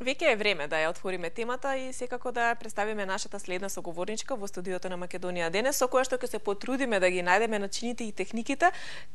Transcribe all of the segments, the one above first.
Веќе е време да ја отвориме темата и секако да ја представиме нашата следна соговорничка во студиото на Македонија денес, со која што ќе се потрудиме да ги најдеме начините и техниките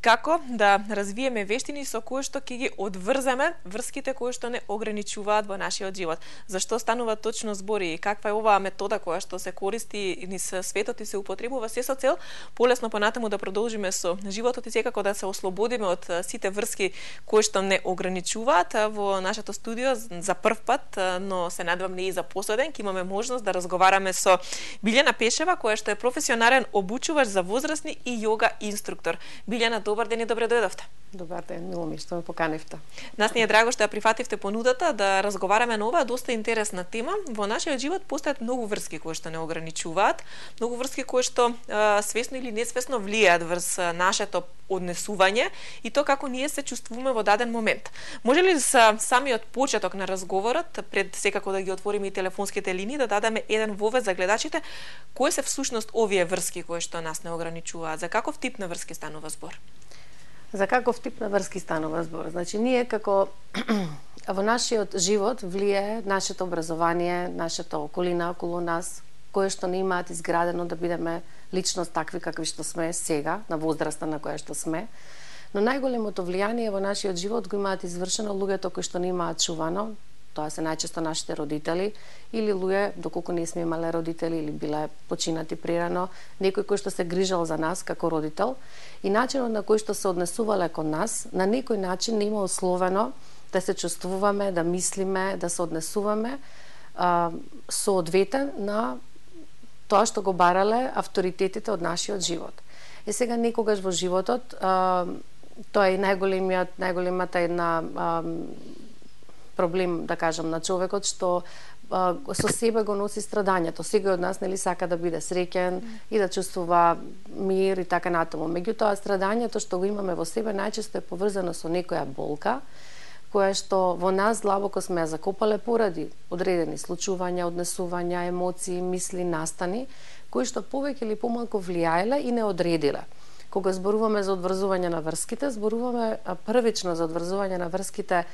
како да развиеме вештини со кои што ќе ги одврземе врските кои што не ограничуваат во нашиот живот. Зашто станува точно збори и каква е оваа метода која што се користи низ светот и се употребува се со цел полесно понатаму да продолжиме со животот и секако да се ослободиме од сите врски кои што не ограничуваат. Во нашето студио за прв пат, но се надевам не и за последен, ќе имаме можност да разговараме со Билјана Пешева, која што е професионален обучувач за возрастни и јога инструктор. Билјана, добар ден и добре дојдовте. Добар ден, мило ми што ме поканивте. Нас ни е драго што ја прифативте понудата да разговараме на оваа доста интересна тема. Во нашиот живот постојат многу врски кои што не ограничуваат, многу врски кои што свесно или несвесно влијаат врз нашето однесување и то како ние се чувствуваме во даден момент. Може ли за самиот почеток на разговорот, пред секако да ги отвориме и телефонските линии, да дадеме еден вовед за гледачите, кои се всушност овие врски кои што нас не ограничуваат? За каков тип на врски станува збор? За каков тип на врски станува збор? Значи, ние како во нашиот живот влијае нашето образование, нашата околина околу нас, кое што не имаат изградено да бидеме личност такви какви што сме сега, на возраста на која што сме. Но најголемото влијание во нашиот живот го имаат извршено луѓето кои што не имаат чувано, тоа се најчесто нашите родители или луѓе доколку не сме имале родители или биле починати прерано, некој кој што се грижал за нас како родител и начинот на кој што се однесувале кон нас, на некој начин не има условено да се чувствуваме, да мислиме, да се однесуваме соодветен на тоа што го барале авторитетите од нашиот живот. И сега некогаш во животот, тоа е најголемата една проблем, да кажам, на човекот, што со себе го носи страдањето. Секој од нас нели сака да биде среќен и да чувствува мир и така натаму. Меѓутоа, страдањето што го имаме во себе најчесто е поврзано со некоја болка, која што во нас длабоко сме ја закопале поради одредени случувања, однесувања, емоции, мисли, настани, кои што повеќе или помалку влијаеле и не одредиле. Кога зборуваме за одврзување на врските, зборуваме првично за одврзување на врските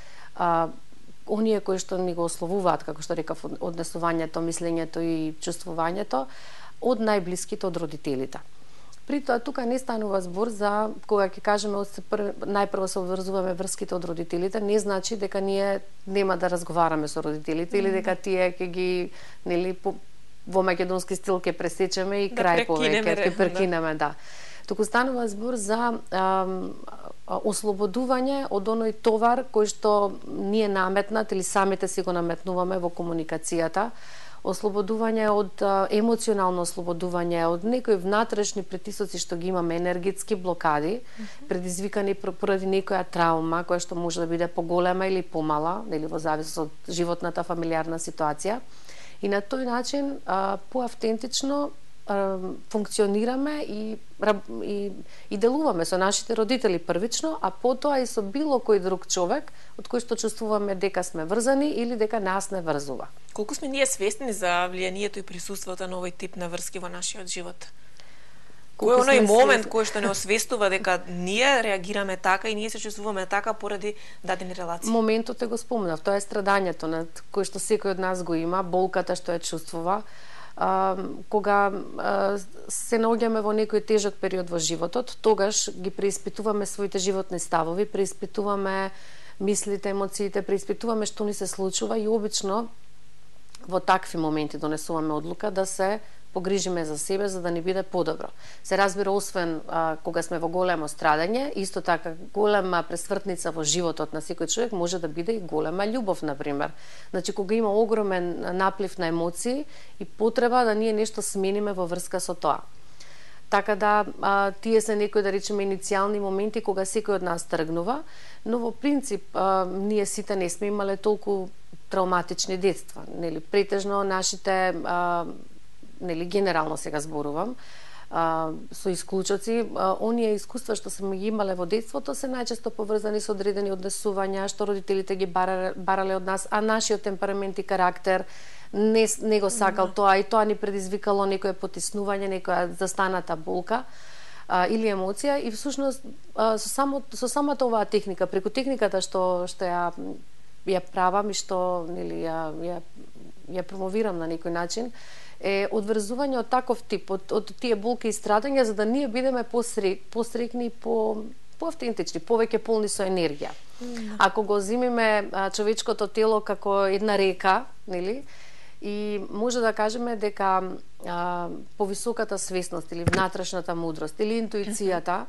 оние кои што ни го ословуваат, како што рекав, однесувањето, мислењето и чувствувањето од најблиските, од родителите. При тоа, тука не станува збор за, кога ќе кажеме, најпрво се обврзуваме врските од родителите, не значи дека ние нема да разговараме со родителите или дека тие ќе ги, нели, во македонски стил ќе пресечеме и крај повеќе, ќе прекинеме, да. Туку станува збор за ослободување од оној товар кој што ние наметнат или самите си го наметнуваме во комуникацијата, ослободување од емоционално ослободување од некои внатрешни притисоци што ги имаме, енергетски блокади, предизвикани поради некоја траума која што може да биде поголема или помала, или во зависност од животната фамилиарна ситуација. И на тој начин поавтентично функционираме и делуваме со нашите родители првично, а потоа и со било кој друг човек од кој што чувствуваме дека сме врзани или дека нас не врзува. Колку сме ние свесни за влијанието и присуството на овој тип на врски во нашиот живот? Кој е оној момент кој што не освестува дека ние реагираме така и ние се чувствуваме така поради дадени релации? Моментот го спомнав, тоа е страдањето над кој што секој од нас го има, болката што ја чувствува, кога се наоѓаме во некој тежок период во животот, тогаш ги преиспитуваме своите животни ставови, преиспитуваме мислите, емоциите, преиспитуваме што ни се случува и обично во такви моменти донесуваме одлука да се погрижиме за себе за да ни биде подобро. Се разбира, освен кога сме во големо страдање, исто така голема пресвртница во животот на секој човек може да биде и голема љубов, например. Значи, кога има огромен наплив на емоции и потреба да ние нешто смениме во врска со тоа. Така да, тие се некои, да речеме, иницијални моменти кога секој од нас тргнува, но во принцип ние сите не сме имале толку травматични детства. Нели, претежно нашите нели, генерално сега зборувам, со исклучоци, оние искуства што сме ги имале во детството се најчесто поврзани со одредени однесувања што родителите ги барале од нас, а нашиот темперамент и карактер не го сакал тоа и тоа ни предизвикало некое потиснување, некоја застаната болка или емоција и всушност со самата оваа техника, преку техниката што ја ја правам и што нели ја промовирам на некој начин, е одврзување од таков тип, од тие болки и страдања, за да ние бидеме посрекни и поавтентични, повеќе полни со енергија. Ако го земиме човечкото тело како една река, нели, и може да кажеме дека повисоката свесност или внатрешната мудрост или интуицијата,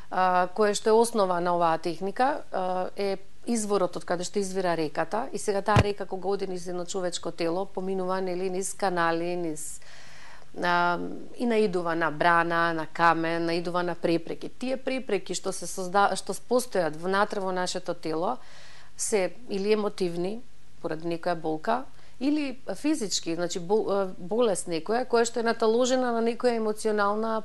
која што е основа на оваа техника, е изворот од каде што извира реката, и сега таа река кога оди низ едно човечко тело, поминува нели низ канали, низ и наидува на брана, на камен, наидува на препреки. Тие препреки што што постојат внатре во нашето тело се или емотивни поради некоја болка, или физички, значи болест некоја која што е наталожена на некоја емоционална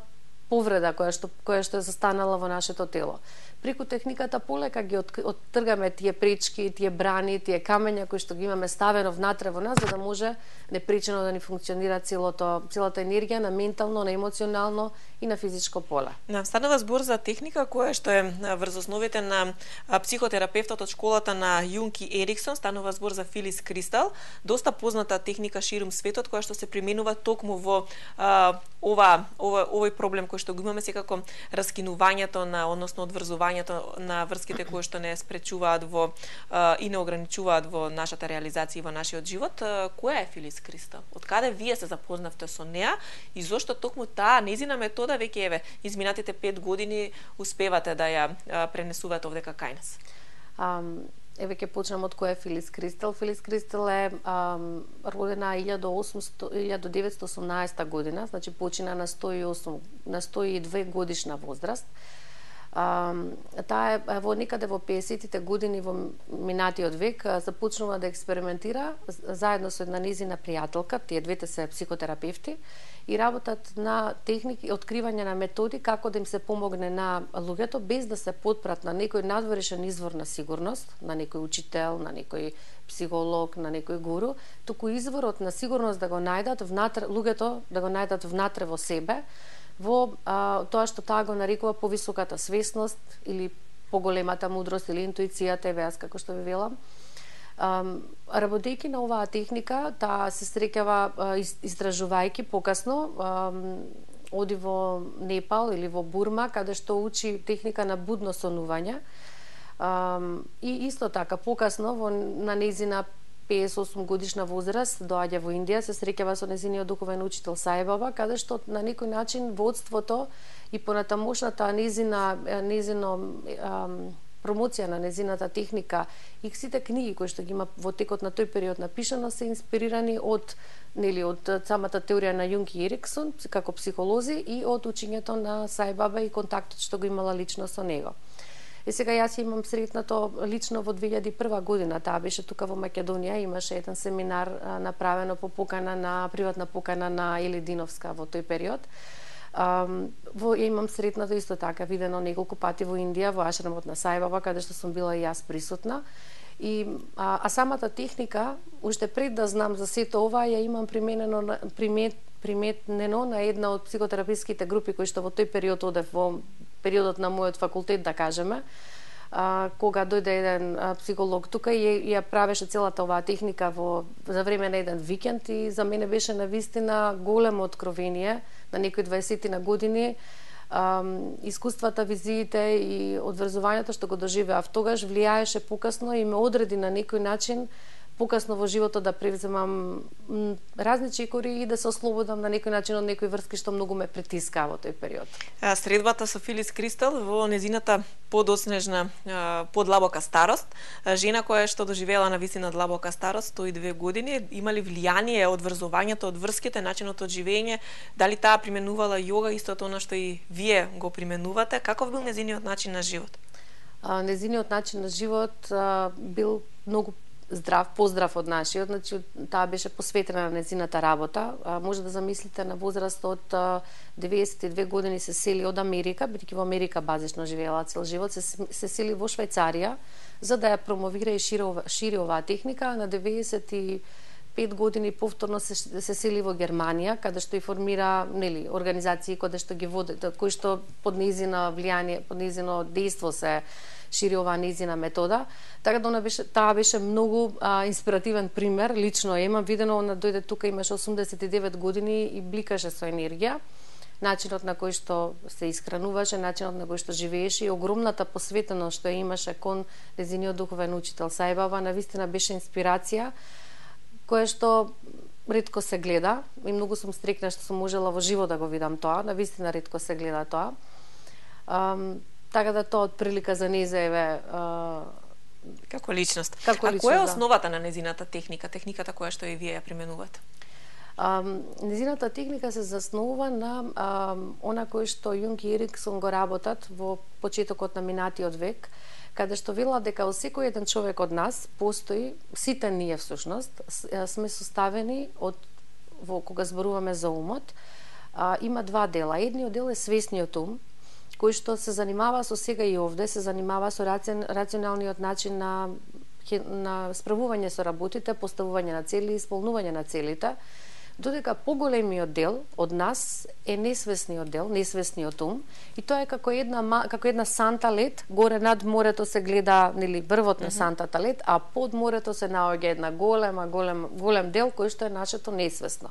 повреда која што е застанала во нашето тело. Преку техниката полека ги оттргаме тие пречки, тие брани, тие камења кои што ги имаме ставено внатре во нас, за да може непречено да ни функционира целата енергија на ментално, на емоционално и на физичко поле. Станува збор за техника која што е врз основите на психотерапевтот од школата на Јунг и Ериксон, станува збор за Филис Кристал, доста позната техника ширум светот која што се применува токму во овој проблем кој што го имаме, секако раскинувањето на, односно одврзувањето на врските кои што не спречуваат и не ограничуваат во нашата реализација и во нашиот живот. Која е Филис Кристал? Од каде вие се запознавте со неа и зошто токму таа незина метода веќе изминатите 5 години успевате да ја пренесувате овде кај нас? Ќе почнам од која е Филис Кристал. Филис Кристал е родена 1918 година, значи почина на 102 годишна возраст. Таа е во некаде во 50-тите години во минатиот век започнува да експериментира заедно со една незина пријателка, тие двете се психотерапевти, и работат на техники, откривање на методи како да им се помогне на луѓето без да се подпрат на некој надворешен извор на сигурност, на некој учител, на некој психолог, на некој гуру, туку изворот на сигурност да го најдат внатре, луѓето да го најдат внатре во себе, во тоа што таа го нарекува повисоката свесност или поголемата мудрост или интуицијата, еве како што ви велам. Работејќи на оваа техника, таа се среќава истражувајќи покасно, оди во Непал или во Бурма, каде што учи техника на будно сонување. И исто така покасно на незина 58 годишна возраст доаѓа во Индија, се среќава со незиниот духовен учител Саи Баба, каде што на некој начин водството и понатамошната незино промоција на незината техника и сите книги кои што ги има во текот на тој период напишано се инспирирани од самата теорија на Јунг и Ериксон како психолози и од учењето на Саи Баба и контактот што го имала лично со него. И сега јас имам сретнато лично во 2001 година, таа беше тука во Македонија, имаше еден семинар направено по приватна покана на Ели Диновска во тој период. Имам сретнато исто така видено неколку пати во Индија, во ашрамот на Саи Баба, каде што сум била и јас присутна. А самата техника, уште пред да знам за сето ова, ја имам приметнено на една од психотерапевтските групи кои што во тој период одев во периодот на мојот факултет, да кажеме, кога дојде еден психолог тука и ја правеше целата оваа техника за време на еден викенд, и за мене беше навистина големо откровение на некои 20 на години. Искуствата, визиите и одврзувањето што го доживеав тогаш влијаеше покасно и ме одреди на некој начин покасно во животот да превземам разни чекори и да се ослободам на некој начин од некои врски што многу ме притиска во тој период. Средбата со Филис Кристал во незината подоснежна, подлабока старост, жена која што доживела на висина длабока старост, 102 години, има ли влијание од врзувањето, од врските, начинот од живење, дали таа применувала јога, истото она што и вие го применувате, каков бил незиниот начин на живот? Незиниот начин на живот бил многу поздрав од нашиот, значи таа беше посветена на незината работа. Може да замислите на возраст од 92 години се сели од Америка, бидејќи во Америка базично живеела цел живот, се сели во Швајцарија за да ја промовира и шири оваа техника. На 95 5 години повторно се сели во Германија, каде што и формира, нели, организации каде што ги води, кои што под нејзино влијание, под нејзино дејство се шири оваа нејзина метода. Така да таа беше многу инспиративен пример. Лично имам видено, она дојде тука, имаше 89 години и бликаше со енергија. Начинот на кој што се исхрануваше, начинот на кој што живееше и огромната посветеност што имаше кон нејзиниот духовен учител Сајбаба, навистина беше инспирација која што ретко се гледа и многу сум стрекна што сум можела во живот да го видам тоа, навистина ретко се гледа тоа. Така да тоа од прилика за нејза како личност. А која е основата на незината техника, техниката која што и вие ја применувате? Незината техника се заснова на она кој што Јунг и Ериксон го работат во почетокот на минатиот век, каде што велат дека во секој еден човек од нас постои, сите ние всушност сме составени кога зборуваме за умот, има два дела. Едниот дел е свесниот ум, кој што се занимава со сега и овде, се занимава со рационалниот начин на справување со работите, поставување на цели, исполнување на целите, додека поголемиот дел од нас е несвесниот дел, несвесниот ум, и тоа е како една санта лед, горе над морето се гледа, нели, врвот на сантата лед, а под морето се наоѓа една голем дел кој што е нашето несвесно.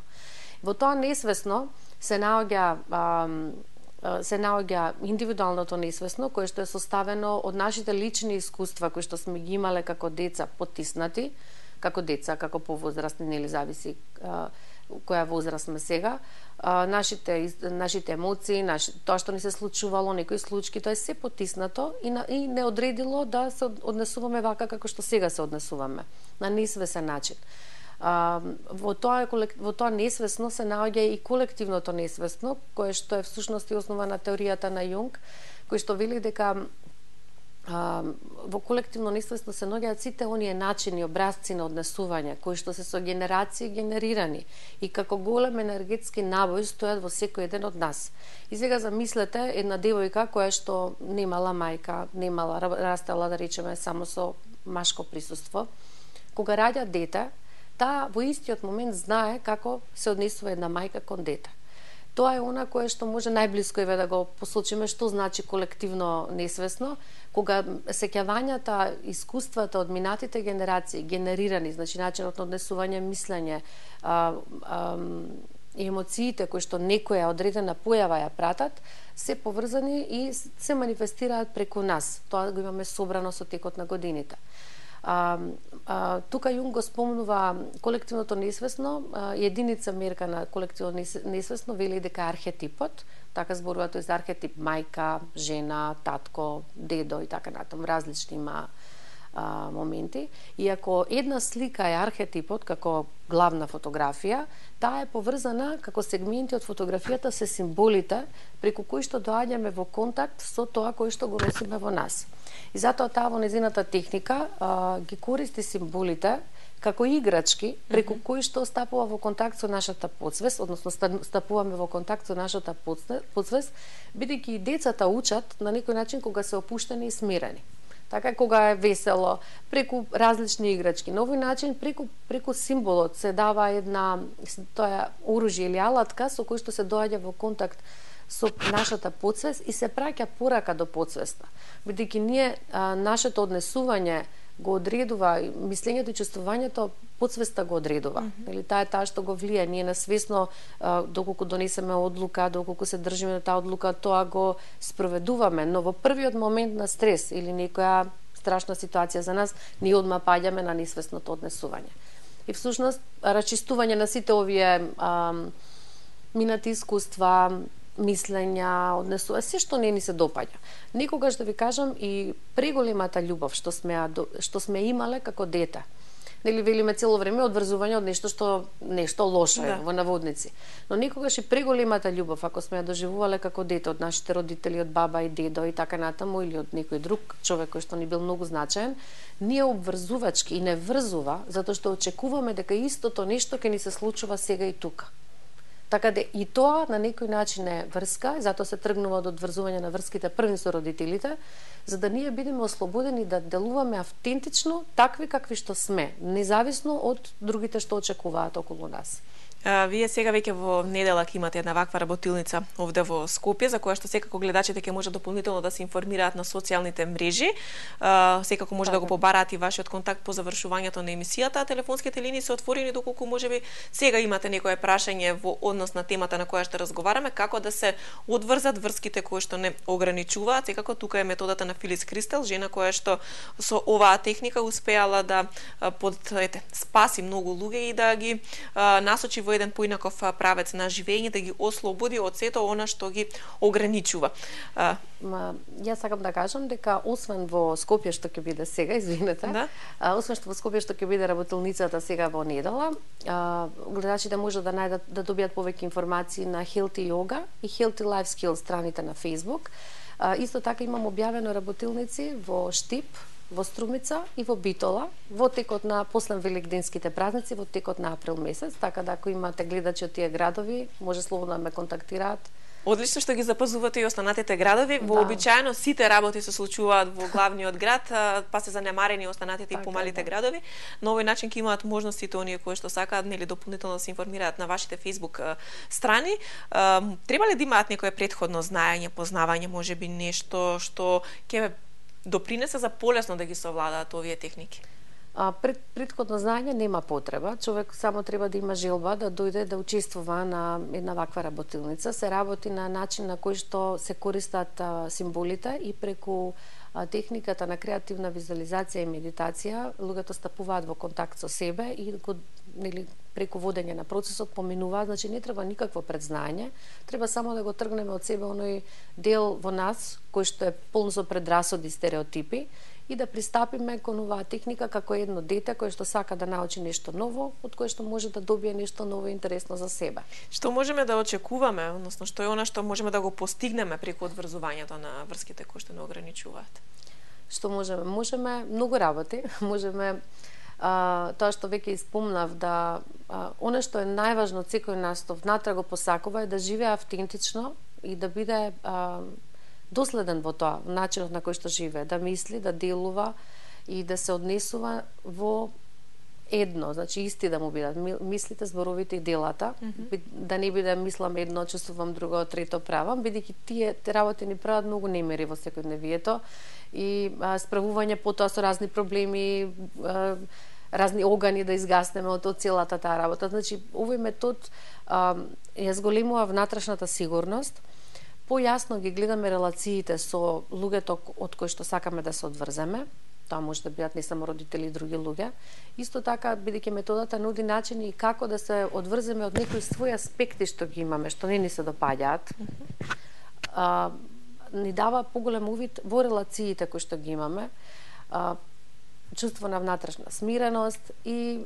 Во тоа несвесно се наоѓа индивидуалното несвесно, кое што е составено од нашите лични искуства кои што сме ги имале како деца потиснати, како деца, како повозрастни, нели, зависи која возраст сме сега, нашите емоции, тоа што ни се случувало, некои случаи, тоа е се потиснато и не одредило да се однесуваме вака како што сега се однесуваме, на несвесен начин. Во тоа несвесно се наоѓа и колективното несвесно, кое што е всушност и основа на теоријата на Јунг, кој што вели дека во колективно несвесно се наоѓаат сите оние начини, образци на однесување, кои што се со генерации генерирани и како голем енергетски набој стојат во секој еден од нас. И сега замислете една девојка која што немала мајка, растела, да речеме, само со машко присуство, кога раѓа дете, таа во истиот момент знае како се однесува една мајка кон дете. Тоа е она кое што може најблиско да го посочиме што значи колективно несвесно, кога сеќавањата, искуствата од минатите генерации генерирани, значи начинот на однесување, мислење, емоциите кои што некоја одредена појава ја пратат, се поврзани и се манифестираат преку нас. Тоа го имаме собрано со текот на годините. Тука Јунг го спомнува колективното несвесно, единица мерка на колективно несвесно вели дека архетипот, така зборува тој за архетип мајка, жена, татко, дедо и така натаму, различни има моменти. И ако една слика е архетипот како главна фотографија, таа е поврзана како сегменти од фотографијата се символите преку кои што доаѓаме во контакт со тоа кој што го носиме во нас. И затоа таа во незината техника ги користи символите како играчки преку кои што стапува во контакт со нашата подсвест, односно стапуваме во контакт со нашата подсвест, бидејќи и децата учат на некој начин кога се опуштени и смирени. Така кога е весело, преку различни играчки. На овој начин, преку символот се дава тоа оружје или алатка со кој што се доаѓа во контакт со нашата подсвест и се праќа порака до подсвеста. Бидејќи ние нашето однесување го одредува, мислењето и чувствувањето подсвеста го одредува. Или таа е таа што го влие. Ние несвесно, доколку донесеме одлука, доколку се држиме на таа одлука, тоа го спроведуваме. Но во првиот момент на стрес или некоја страшна ситуација за нас, ние одма паѓаме на несвесното однесување. И всушност, расчистување на сите овие минати искуства, мислења, однесува, се што не ни се допаѓа. Некогаш, да ви кажам, и преголемата љубов што сме имале како дете. Нели велиме цело време одврзување од нешто лошо во наводници. Но некогаш и преголемата љубов, ако сме ја доживувале како дете од нашите родители, од баба и дедо и така натаму, или од некој друг човек кој што ни бил многу значаен, ние обврзувачки и не врзува, затоа што очекуваме дека истото нешто ќе ни се случува сега и тука. Така да и тоа на некој начин е врска, затоа се тргнува од одврзување на врските првни со родителите, за да ние бидеме ослободени да делуваме автентично, такви какви што сме, независно од другите што очекуваат околу нас. Вие сега веќе во недела ќе имате една ваква работилница овде во Скопје, за која што секако гледачите ќе може дополнително да се информираат на социјалните мрежи. Секако може да го побараат и вашиот контакт по завршувањето на емисијата. Телефонските линии се отворени доколку можеби сега имате некое прашање во однос на темата на која што разговараме, како да се одврзат врските кои што не ограничуваат. Секако тука е методата на Филис Кристел, жена која што со оваа техника успеала да спаси многу луѓе и да ги насочи во еден поинаков правец на живење, да ги ослободи од сето она што ги ограничува. Јас сакам да кажам дека освен во Скопје што ќе биде сега, извинете, освен што во Скопје што ќе биде работилницата сега во недела, гледачите може да најдат да добијат повеќе информации на Healthy Yoga и Healthy Life Skills страните на Facebook. Исто така имам објавено работилници во Штип, во Струмица и во Битола, во текот на после великденските празници, во текот на април месец, така да ако имате гледачи од тие градови, може слободно да ме контактираат. Одлично што ги запазувате и останатите градови. Вообичаено сите работи се случуваат во главниот град, па се занемарени останатите и помалите градови. На овој начин ќе имаат можност сите оние кои што сакаат нели дополнително да се информираат на вашите Facebook страни. Треба ли да имаат некое претходно знаење, познавање, можеби нешто што ќе допринесе за полесно да ги совладаат овие техники? Претходно знаење нема потреба. Човек само треба да има желба да дојде да учествува на една ваква работилница. Се работи на начин на кој што се користат символите и преку техниката на креативна визуализација и медитација, луѓето стапуваат во контакт со себе и нели преку водење на процесот поминуваат, значи не треба никакво предзнаење, треба само да го тргнеме од себе оној дел во нас кој што е полн со предрасуди, стереотипи и да пристапиме кон оваа техника како едно дете кое што сака да научи нешто ново, од кое што може да добие нешто ново и интересно за себе. Што можеме да очекуваме, односно што е она што можеме да го постигнеме преку одврзувањето на врските кои што не ограничуваат? Што можеме? Можеме многу работи, можеме тоа што веќе испомнав, да она што е најважно од секој нас што внатре го посакува е да живее автентично и да биде доследен во тоа, начинот на кој што живее, да мисли, да делува и да се однесува во едно, значи исти да му бидат мислите, зборовите и делата, да не биде мислам едно, чувствувам друго, трето правам, бидејќи тие работи ни прават многу немири во секојдневието и справување потоа со разни проблеми, разни огани да изгаснеме од целата таа работа. Значи, овој метод ја зголемува внатрешната сигурност, појасно ги гледаме релациите со луѓето од кои што сакаме да се одврземе. Тоа може да бидат не само родители и други луѓе. Исто така, бидејќи методата нуди начини како да се одврземе од некои своји аспекти што ги имаме, што не ни се допаѓаат, ни дава поголем увид во релациите кои што ги имаме, чувство на внатрешна смиреност и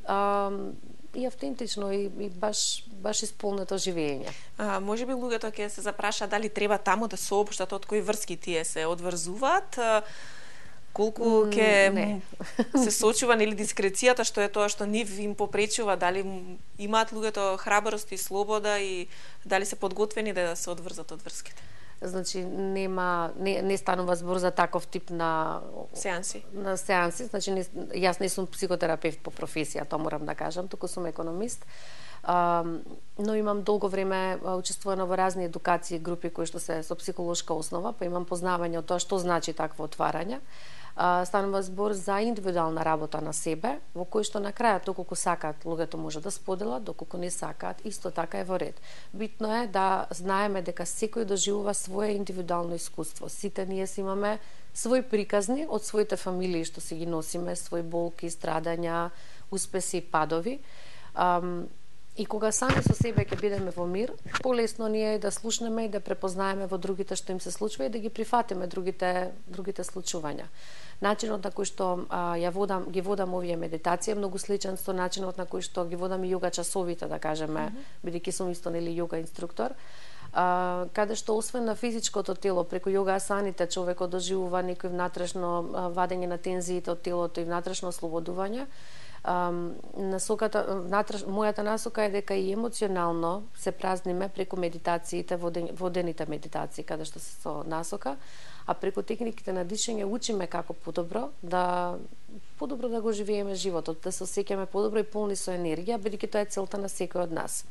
автентично и баш исполнето живење. Можеби луѓето ќе се запраша дали треба таму да соопштат од кои врски тие се одврзуваат, колку ќе се сочува нели дискрецијата, што е тоа што нив им попречува, дали имаат луѓето храброст и слобода и дали се подготвени да се одврзат од врските. Значи не станува збор за таков тип на сеанси. Значи јас не сум психотерапевт по професија, тоа морам да кажам, туку сум економист. Но имам долго време учествувано во разни едукации групи кои што се со психолошка основа, па имам познавање од тоа што значи такво отварање. Станува збор за индивидуална работа на себе, во кој што на крајот, доколку сакаат, луѓето може да споделат, доколку не сакаат, исто така е во ред. Битно е да знаеме дека секој доживува свое индивидуално искуство. Сите ние си имаме свои приказни од своите фамилии што си ги носиме, свои болки, страдања, успеси и падови. И кога сами со себе ќе бидеме во мир, полесно ни е да слушнеме и да препознаеме во другите што им се случува и да ги прифатиме другите случувања. Начинот на кој што ги водам овие медитации е многу сличен со начинот на кој што ги водам и јога часовите, да кажеме, бидејќи сум исто нели јога инструктор, каде што освен на физичкото тело, преку јога асаните човекот доживува некој внатрешно вадење на тензиите од телото и внатрешно ослободување. насоката, мојата насока е дека и емоционално се празниме преку медитациите, водените медитации, каде што се со насока, а преку техниките на дишење учиме како подобро да го живееме животот, да се осеќаме подобро и полни со енергија, бидејќи тоа е целта на секој од нас.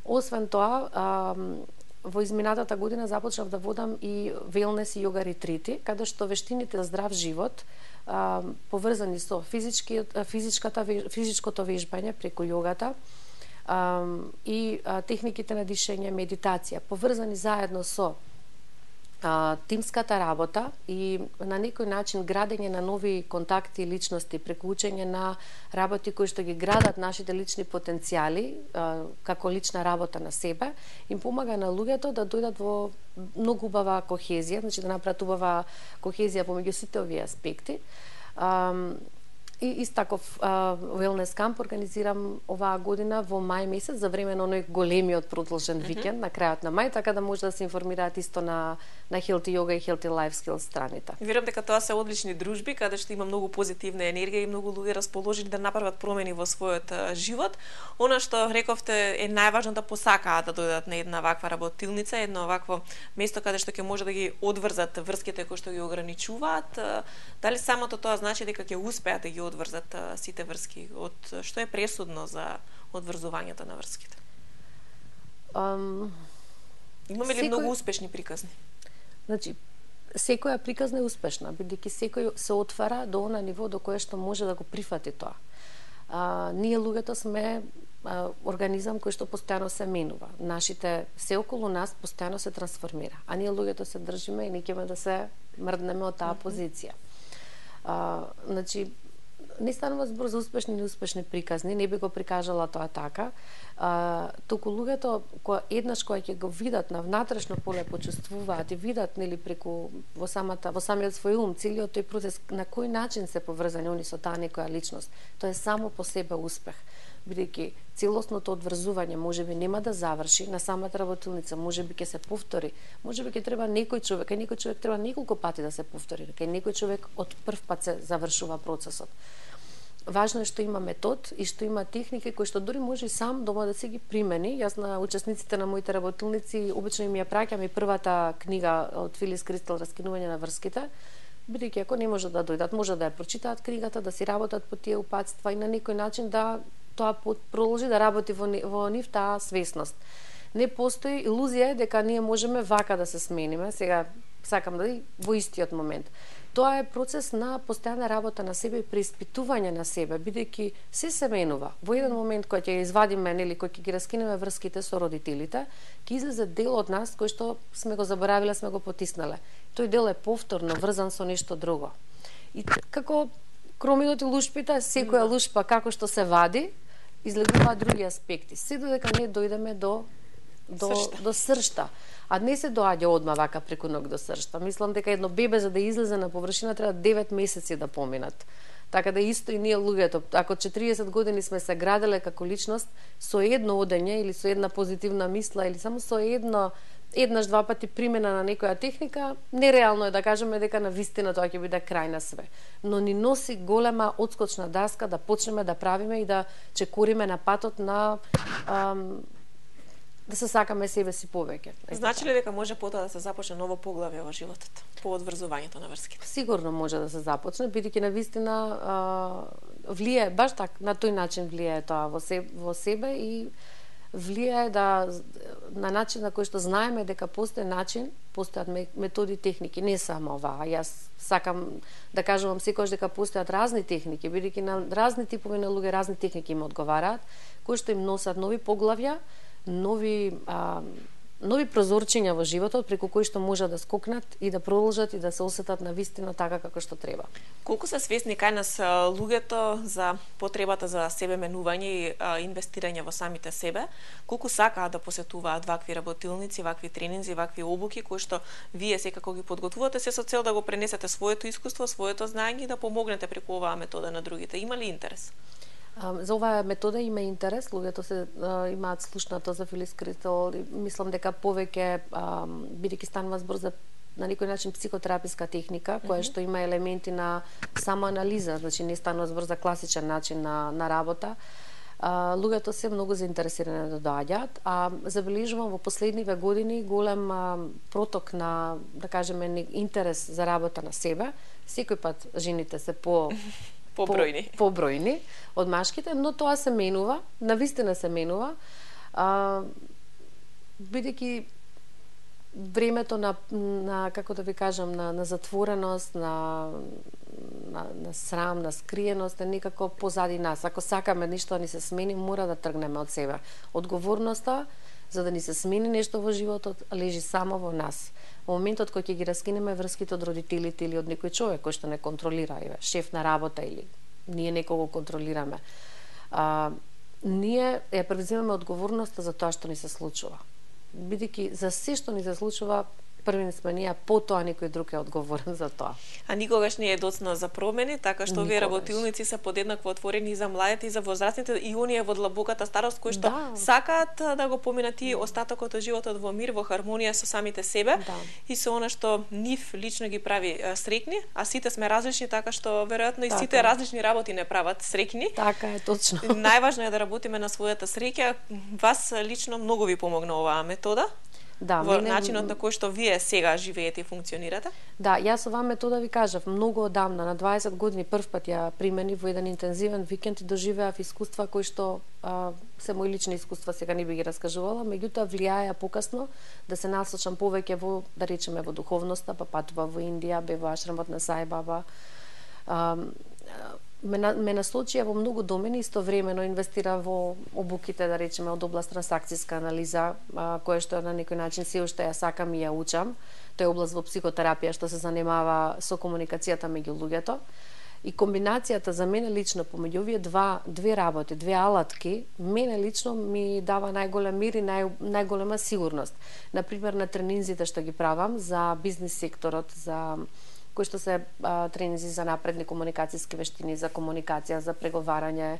Освен тоа, во изминатата година започнав да водам и велнес и јога ретрити, каде што вештините за здрав живот поврзани со физичкото вежбање преку јогата и техниките на дишење, медитација, поврзани заедно со тимската работа и на некој начин градење на нови контакти и личности преку учење на работи кои што ги градат нашите лични потенцијали како лична работа на себе, им помага на луѓето да дојдат во многу убава кохезија, значи да направат убава кохезија помеѓу сите овие аспекти. И истаков wellness камп организирам оваа година во мај месец за време на оној големиот продолжен викенд на крајот на мај, така да може да се информираат исто на Healthy Yoga и Healthy Life Skills страните. Верувам дека тоа се одлични дружби каде што има многу позитивна енергија и многу луѓе расположени да направат промени во својот живот. Она што рековте е најважно да посакаат да дојдат на една ваква работилница, едно вакво место каде што ќе може да ги одврзат врските кои што ги ограничуваат. Дали самото тоа значи дека ќе успеат да ги одврзат сите врски? Од што е пресудно за одврзувањето на врските? Имаме ли многу успешни приказни? Значи, секоја приказна е успешна, бидејќи секој се отвара до она ниво до кое што може да го прифати тоа. Ние луѓето сме организам кој што постојано се менува. Нашите се околу нас постојано се трансформира, а ние луѓето се држиме и не ќеме да се мрднеме од таа позиција. Значи, не станува збор за успешни и неуспешни приказни, не би го прикажала тоа така. Туку луѓето еднаш кога ќе го видат на внатрешно поле, почувствуваат и видат нели преку во самиот свој ум, целиот тој процес на кој начин се поврзани они со таа некоја личност. Тоа е само по себе успех, бидејќи целосното одврзување можеби нема да заврши на самата работилница, можеби ќе се повтори, можеби ќе треба некој човек треба неколку пати да се повтори, кај некој човек од прв пат се завршува процесот. Важно е што има метод и што има техники кои што дури може и сам дома да се ги примени. Јас на учесниците на моите работилници обично им ја праќам и првата книга од Филис Кристал "Раскинување на врските", бидејќи ако не може да дојдат, може да ја прочитаат книгата, да си работат по тие упатства и на некој начин да тоа продолжи да работи во нив таа свесност. Не постои илузија дека ние можеме вака да се смениме. Сега сакам да во истиот момент. Тоа е процес на постојана работа на себе и преиспитување на себе, бидејќи се менува. Во еден момент кој ќе извадиме, нели, кој ќе ги раскинеме врските со родителите, ќе излезе дел од нас кој што сме го заборавиле, сме го потиснале. Тој дел е повторно врзан со нешто друго. И како кроминот и лушпите, секоја лушпа како што се вади, излегуваат други аспекти. Се додека не дојдеме до сршта. А не се доаѓа одма вака преку ног до сршта. Мислам дека едно бебе за да излезе на површина треба 9 месеци да поминат. Така да исто и ние луѓето, ако 40 години сме се граделе како личност со едно одење или со една позитивна мисла или само со еднаш два пати примена на некоја техника, нереално е да кажеме дека на вистина тоа ќе биде крај на све. Но ни носи голема одскочна даска да почнеме да правиме и да чекориме на патот на да се сакаме себе си повеќе. Значи ли дека може потоа да се започне ново поглавје во животот по одврзувањето на врските? Сигурно може да се започне, бидејќи навистина влијае баш така, на тој начин влијае тоа во себе и влијае на начин на кој што знаеме дека постојат методи, техники, не само оваа. Јас сакам да кажувам секогаш дека постојат разни техники, бидејќи на разни типови на луѓе разни техники им одговараат, кои што им носат нови поглавја, нови прозорчиња во животот преку кои што може да скокнат и да продолжат и да се осетат на вистина така како што треба. Колку се свесни кај нас луѓето за потребата за себе менување и инвестирање во самите себе, колку сакаат да посетуваат вакви работилници, вакви тренинзи, вакви обуки кои што вие секако ги подготвувате се со цел да го пренесете своето искуство, своето знаење и да помогнете преку оваа метода на другите. Има ли интерес? За оваа метода има интерес, луѓето се имаат слушнато за Филис Кристал, мислам дека повеќе бидејќи станува збор за на некој начин психотераписка техника, која што има елементи на самоанализа, значи не станува збор за класичен начин на работа. Луѓето се многу заинтересирани да доаѓаат, а забележувам во последниве години голем проток на, да кажеме, интерес за работа на себе. Секој пат жените се побројни од машките, но тоа се менува, навистина се менува, бидејќи времето на како да ви кажам, на затвореност, на срам, на скриеност е некако позади нас. Ако сакаме нешто да ни се смени, мора да тргнеме од себе. Одговорноста за да ни се смени нешто во животот лежи само во нас. Во моментот кој ќе ги раскинеме врските од родителите или од некој човек кој што не контролира, шеф на работа или ние некого контролираме, ние ја превземаме одговорноста за тоа што ни се случува. Бидејќи за се што ни се случува, првин сме ние, потоа некој друг е одговорен за тоа. А никогаш не е доцна за промени, така што овие работилници се подеднакво отворени и за младите и за возрастните, и оние во длабоката старост кои што сакаат да го поминат и остатокот од животот во мир, во хармонија со самите себе и со она што нив лично ги прави среќни, а сите сме различни, така што веројатно и сите различни работи не прават среќни. Така е, точно. Најважно е да работиме на својата среќа. Вас лично многу ви помогна оваа метода? Во начинот на кој што вие сега живеете и функционирате? Да, јас оваа метода ви кажав многу одамна, на 20 години прв пат ја применив во еден интензивен викенд и доживеав искуства кои што се мои лични искуства, сега не би ги раскажувала, меѓутоа влијаја покасно да се насочам повеќе во, да речеме, во духовноста, па патува во Индија, бе во ашрамот на Сај Баба. Ме насочија во многу домени, истовремено инвестира во обуките, да речеме, од област трансакцијска анализа, која што на некој начин се уште ја сакам и ја учам. Тоа е област во психотерапија што се занимава со комуникацијата меѓу луѓето. И комбинацијата за мене лично помеѓу овие две работи, две алатки, мене лично ми дава најголем мир и најголема сигурност. Например, на тренинзите што ги правам за бизнис секторот, за кои што се тренинзи за напредни комуникацијски вештини, за комуникација, за преговарање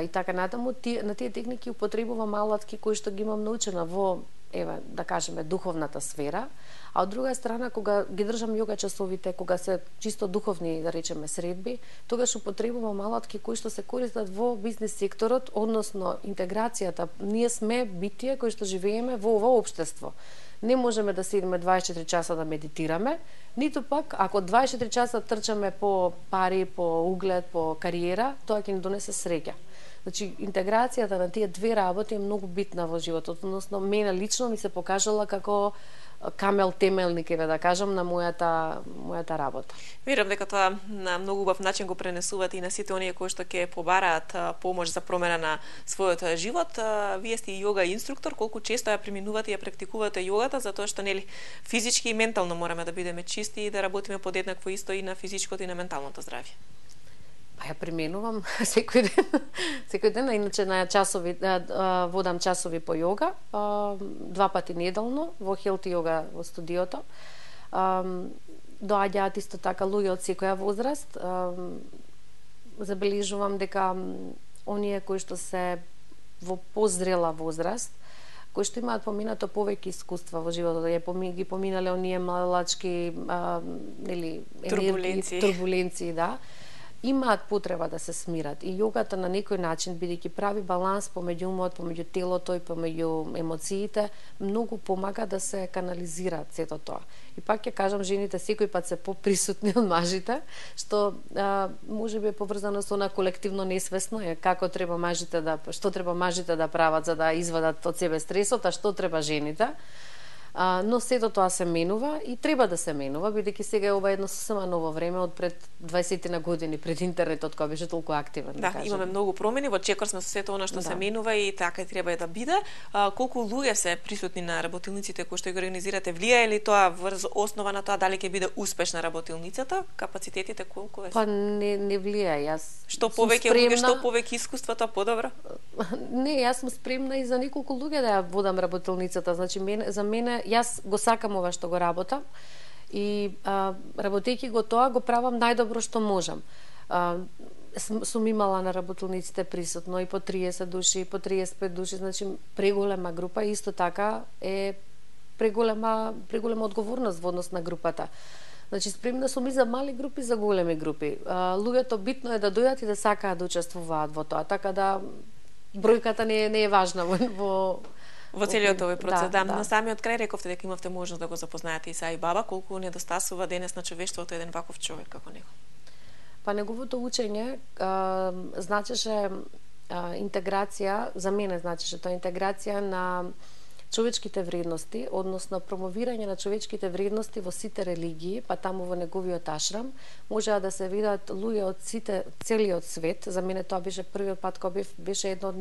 и така натаму. На тие техники употребувам алатки кои што ги имам научена во, да кажеме, духовната сфера, а од друга страна, кога ги држам јога часовите, кога се чисто духовни, да речеме, средби, тогаш употребувам алатки кои што се користат во бизнис секторот, односно интеграцијата. Ние сме битие кои што живееме во ова општество. Не можеме да седиме 24 часа да медитираме, ниту пак ако 24 часа трчаме по пари, по углед, по кариера, тоа ќе ни донесе среќа. Значи, интеграцијата на тие две работи е многу битна во животот, односно мене лично ми се покажала како камел темелник, да кажам, на мојата работа. Верувам дека тоа на многу убав начин го пренесувате и на сите оние кои што ќе побараат помош за промена на својот живот. Вие сте јога инструктор, колку често ја преминувате и ја практикувате јогата, затоа што нели физички и ментално мораме да бидеме чисти и да работиме подеднакво исто и на физичкото и на менталното здравје. Ја применувам секој ден, иначе на часови водам часови по јога, 2 пати неделно во Healthy Yoga во студиото. Доаѓаат исто така луѓе од секоја возраст. Забележувам дека оние кои што се во позрела возраст, кои што имаат поминато повеќе искуства во животот, ги поминале оние младалачки нели турбуленции, да, имаат потреба да се смират. И јогата на некој начин, бидејќи прави баланс помеѓу умот, помеѓу телото и помеѓу емоциите, многу помага да се канализира сето тоа. И пак ќе кажам, жените секој пат се поприсутни од мажите, што можеби е поврзано со она колективно несвесно, како треба мажите што треба мажите да прават за да извадат од себе стресот, а што треба жените. Но сето тоа се менува и треба да се менува, бидејќи сега е ова едно сосема ново време од пред 20 на години, пред интернетот кој беше толку активен. Да, имаме многу промени, во чекор сме со сето она што се менува и така треба да биде. Колку луѓе се присутни на работилниците кои што ги организирате, влијае ли тоа врз основа на тоа дали ќе биде успешна работилницата? Капацитетите колку е? Па не влијае. Јас што повеќе луѓе, што повеќе искуства, тоа подобро? Не, јас сум спремна и за неколку луѓе да ја водам работилницата. Значи за мене јас го сакам ова што го работам и работејќи го тоа го правам најдобро што можам. Сум имала на работилниците присутно и по 30 души, и по 35 души, значи преголема група. Исто така е преголема одговорност во однос на групата. Значи, спремна сум и за мали групи, за големи групи. Луѓето битно е да дојдат и да сакаат да учествуваат во тоа, така да бројката не е важна во целиот овој процес. Да. Да. На самиот крај рековте дека имавте можност да го запознаете и са и баба, колку недостасува денес на човештвото еден ваков човек како него. Па неговото учење значеше интеграција, за мене значеше тоа интеграција на човечките вредности, односно промовирање на човечките вредности во сите религии, па таму во неговиот ашрам, можеа да се видат луѓе од целиот свет. За мене тоа беше првиот пат кога беше едно од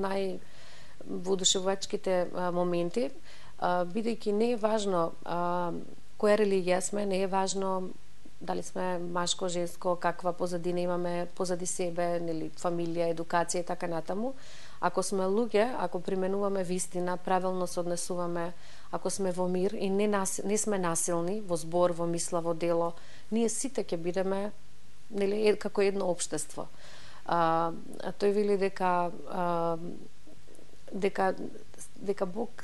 воодушевувачките моменти, бидејќи не е важно која религија сме, не е важно дали сме машко, женско, каква позадина имаме позади себе, нели фамилија, едукација и така натаму. Ако сме луѓе, ако применуваме вистина, правилно се однесуваме, ако сме во мир и не сме насилни во збор, во мисла, во дело, ние сите ќе бидеме нели како едно општество. Тој вели дека Бог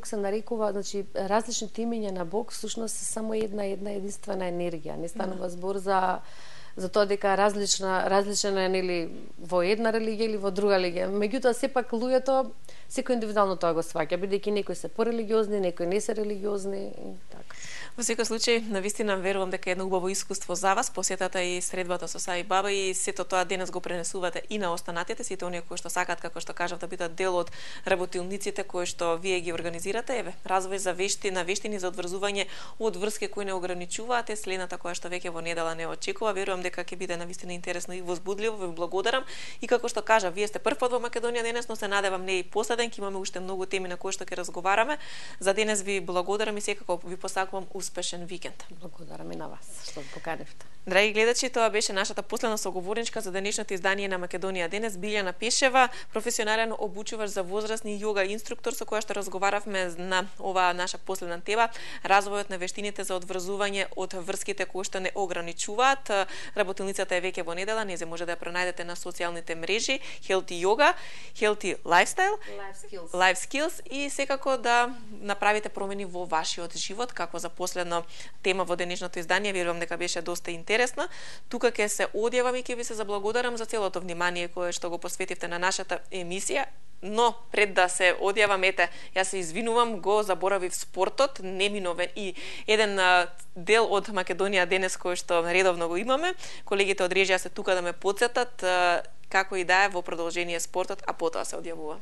се нарекува, значи различните имиња на Бог всушност се само една единствена енергија. Не станува збор за тоа дека различна е нели во една религија или во друга религија. Меѓутоа сепак луѓето секој индивидуално тоа го сваќа, бидејќи некои се порелигиозни, некои не се религиозни и така. Во секој случај, навистина верувам дека е едно убаво искуство за вас, посетата и средбата со са и баба и сето тоа денес го пренесувате и на останатите, сите оние кои што сакаат, како што кажав, да бидат дел од работилниците кои што вие ги организирате. Еве, развој за вештини за одврзување од врски кои не ограничуваат е следната која што веќе во недела не очекува. Верувам дека ќе биде навистина интересно и возбудливо. Ви благодарам и како што кажа, вие сте прв пат во Македонија денес, но се надевам не и последен, ќе имаме уште многу теми на кои што ќе разговараме. За денес ви благодарам и секако ви посакувам успешен викенд. Благодарам и на вас што поканивте. Драги гледачи, тоа беше нашата последна соговорничка за денешното издание на Македонија денес. Билјана Пешева, професионален обучувач за возрастни йога инструктор, со која што разговаравме на оваа наша последна тема, развојот на вештините за одврзување од врските кои што не ограничуваат. Работилницата е веќе во недела, незе може да ја пронајдете на социјалните мрежи Healthy Yoga, Healthy Lifestyle, Life Skills и секако да направите промени во вашиот живот, како за последно тема во денешното издание. Верувам дека беше доста интересна. Тука ќе се одјавам и ќе ви се заблагодарам за целото внимание кое што го посветивте на нашата емисија. Но пред да се одјавам, јас се извинувам, го заборавив спортот, неминовен и еден дел од Македонија денес кој што редовно го имаме. Колегите од режија се тука да ме потсетат како и да е во продолжение спортот, а потоа се одјавува.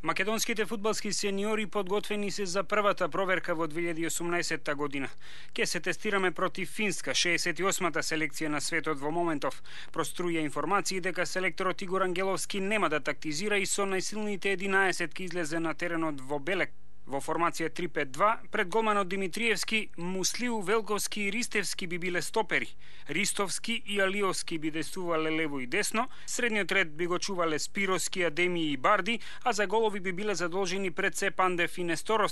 Македонските фудбалски сениори подготвени се за првата проверка во 2018 година. Ке се тестираме против Финска, 68-та селекција на светот во моментов. Проструја информации дека селекторот Игор Ангеловски нема да тактизира и со најсилните 11 ки излезе на теренот во Белек. Во формација 3-5-2, пред голманот Димитриевски, Муслиу, Велковски и Ристевски би биле стопери. Ристовски и Алиовски би действувале лево и десно, средниот ред би го чувале Спировски, Адеми и Барди, а за голови би биле задолжени пред се Пандев и Несторов.